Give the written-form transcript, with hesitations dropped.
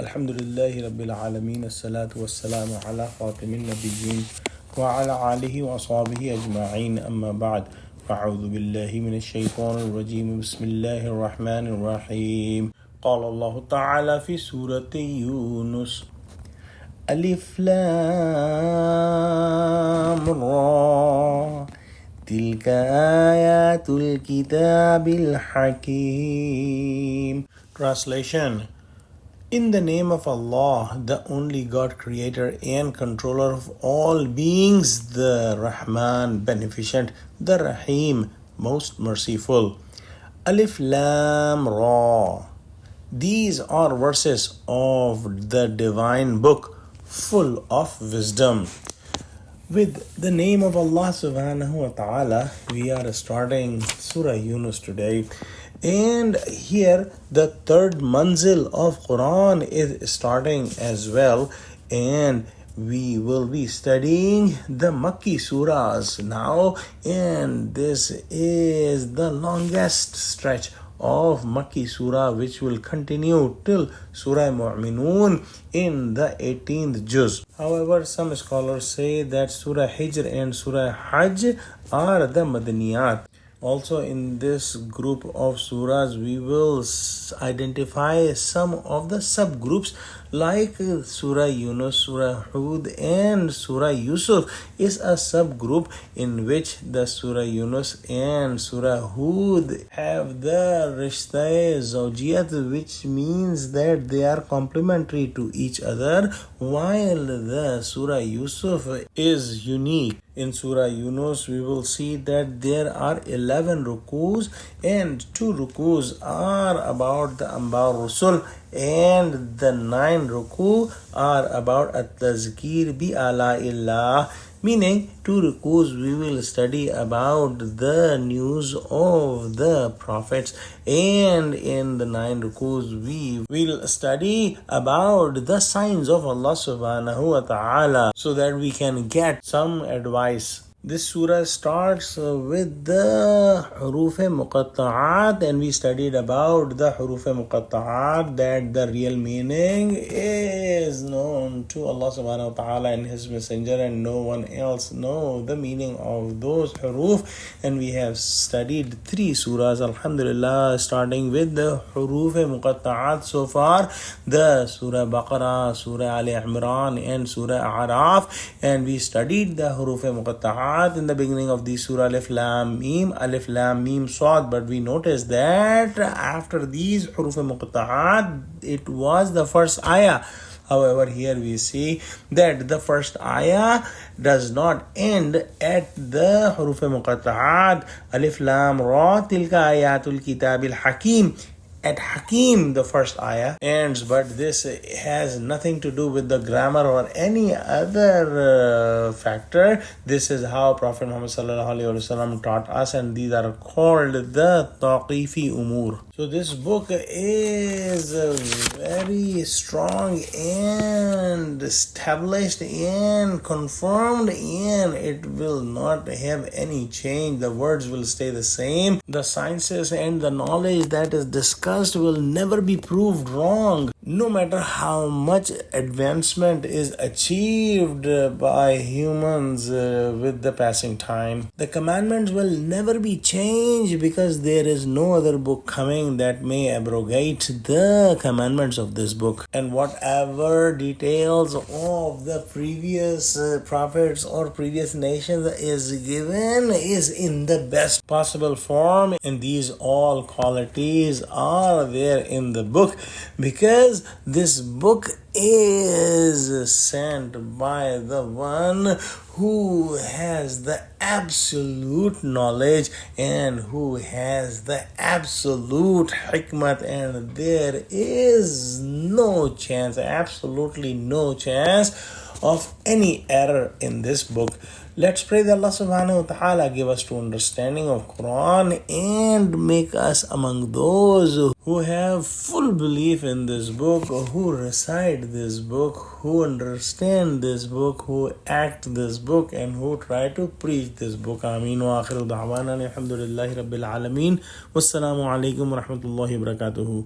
Alhamdulillahi Rabbil Alameen. As-salatu was-salamu ala khatimin nabiyyin wa ala alihi wa ashabihi ajma'in. Amma ba'd. Fa'udhu billahi minash shaytanir rajim. Bismillahir rahmanir rahim. Qala Allah Ta'ala fi Surah Yunus. Alif Lam Ra. Tilka ayatul kitabil hakim. Translation: in the name of Allah, the only God, creator and controller of all beings, the Rahman, beneficent, the Rahim, most merciful. Alif Lam Ra. These are verses of the divine book, full of wisdom. With the name of Allah subhanahu wa ta'ala, we are starting Surah Yunus today. And here the third manzil of Quran is starting as well. And we will be studying the Makki surahs now. And this is the longest stretch of Makki surah, which will continue till Surah Mu'minun in the 18th juz. However, some scholars say that Surah Hijr and Surah Hajj are the Madaniyat. Also, in this group of surahs, we will identify some of the subgroups like Surah Yunus, Surah Hud, and Surah Yusuf is a subgroup in which the Surah Yunus and Surah Hud have the Rishta-e Zawjiyat, which means that they are complementary to each other, while the Surah Yusuf is unique. In Surah Yunus, we will see that there are 11 rukus and 2 rukus are about the Anba Rusul and the 9 ruku are about At-Tazkir bi Ala'illah, meaning 2 rukus we will study about the news of the prophets, and in the 9 rukus we will study about the signs of Allah subhanahu wa ta'ala so that we can get some advice. This surah starts with the Huruf-e Muqatta'at, and we studied about the Huruf-e Muqatta'at, that the real meaning is known to Allah subhanahu wa ta'ala and His Messenger, and no one else know the meaning of those huruf. And we have studied 3 surahs, alhamdulillah, starting with the Huruf-e Muqatta'at so far, the Surah Baqarah, Surah Ali Imran, and Surah A'raf. And we studied the Huruf-e Muqatta'at in the beginning of the Surah Alif Lam Mim, Sad, but we noticed that after these Huruf Muqatta'at, it was the first ayah. However, here we see that the first ayah does not end at the Huruf Muqatta'at. Alif Lam Ra, Tilka Ayatul Kitabil Hakim. At Hakim, the first ayah ends, but this has nothing to do with the grammar or any other factor. This is how Prophet Muhammad ﷺ taught us, and these are called the Taqifi Umur. So this book is very strong and established and confirmed, and it will not have any change. The words will stay the same. The sciences and the knowledge that is discussed will never be proved wrong, no matter how much advancement is achieved by humans with the passing time. The commandments will never be changed because there is no other book coming that may abrogate the commandments of this book. And whatever details of the previous prophets or previous nations is given is in the best possible form, and these all qualities are there in the book because this book is sent by the one who has the absolute knowledge and who has the absolute hikmat, and there is no chance, absolutely no chance of any error in this book. Let's pray that Allah subhanahu wa ta'ala give us true understanding of Quran and make us among those who have full belief in this book, who recite this book, who understand this book, who act this book, and who try to preach this book. Ameen wa akhiru da'wana alhamdulillahi rabbil alameen. Wassalamu alaikum wa rahmatullahi wa barakatuhu.